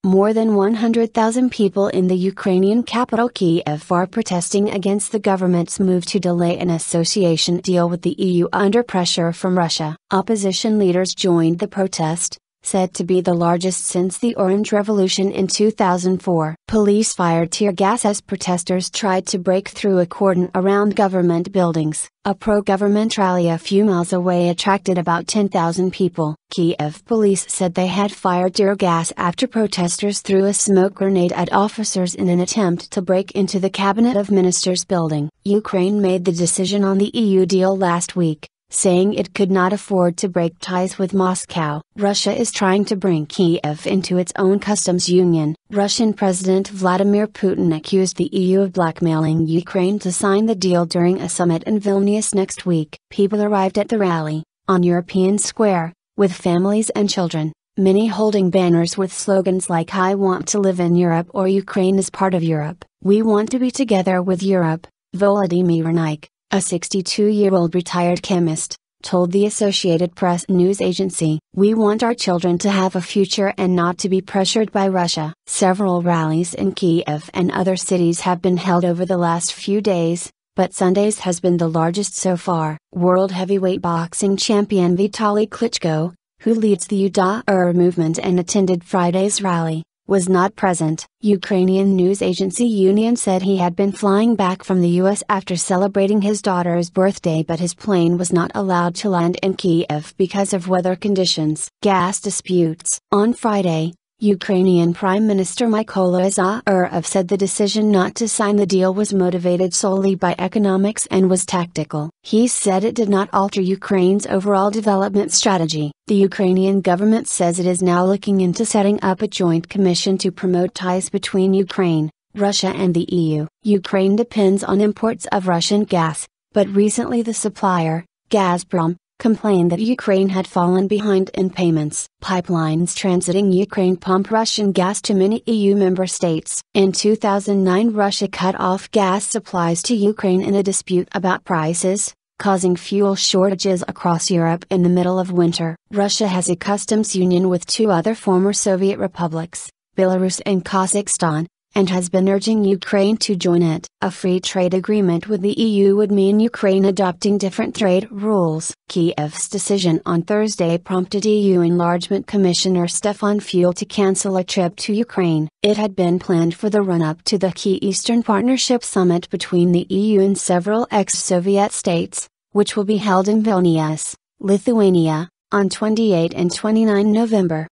More than 100,000 people in the Ukrainian capital Kiev are protesting against the government's move to delay an association deal with the EU under pressure from Russia. Opposition leaders joined the protest, said to be the largest since the Orange Revolution in 2004. Police fired tear gas as protesters tried to break through a cordon around government buildings. A pro-government rally a few miles away attracted about 10,000 people. Kiev police said they had fired tear gas after protesters threw a smoke grenade at officers in an attempt to break into the Cabinet of Ministers building. Ukraine made the decision on the EU deal last week, saying it could not afford to break ties with Moscow. Russia is trying to bring Kiev into its own customs union. Russian President Vladimir Putin accused the EU of blackmailing Ukraine to sign the deal during a summit in Vilnius next week. People arrived at the rally, on European Square, with families and children, many holding banners with slogans like "I want to live in Europe" or "Ukraine is part of Europe." "We want to be together with Europe," Volodymyr Naik, a 62-year-old retired chemist, told the Associated Press news agency. "We want our children to have a future and not to be pressured by Russia." Several rallies in Kiev and other cities have been held over the last few days, but Sunday's has been the largest so far. World heavyweight boxing champion Vitaly Klitschko, who leads the UDAR movement and attended Friday's rally, was not present. Ukrainian news agency Union said he had been flying back from the US after celebrating his daughter's birthday, but his plane was not allowed to land in Kiev because of weather conditions. Gas disputes. On Friday, Ukrainian Prime Minister Mykola Azarov said the decision not to sign the deal was motivated solely by economics and was tactical. He said it did not alter Ukraine's overall development strategy. The Ukrainian government says it is now looking into setting up a joint commission to promote ties between Ukraine, Russia and the EU. Ukraine depends on imports of Russian gas, but recently the supplier, Gazprom, complained that Ukraine had fallen behind in payments. Pipelines transiting Ukraine pump Russian gas to many EU member states. In 2009, Russia cut off gas supplies to Ukraine in a dispute about prices, causing fuel shortages across Europe in the middle of winter. Russia has a customs union with two other former Soviet republics, Belarus and Kazakhstan, and has been urging Ukraine to join it. A free trade agreement with the EU would mean Ukraine adopting different trade rules. Kiev's decision on Thursday prompted EU Enlargement Commissioner Stefan Füle to cancel a trip to Ukraine. It had been planned for the run-up to the key Eastern Partnership Summit between the EU and several ex-Soviet states, which will be held in Vilnius, Lithuania, on 28 and 29 November.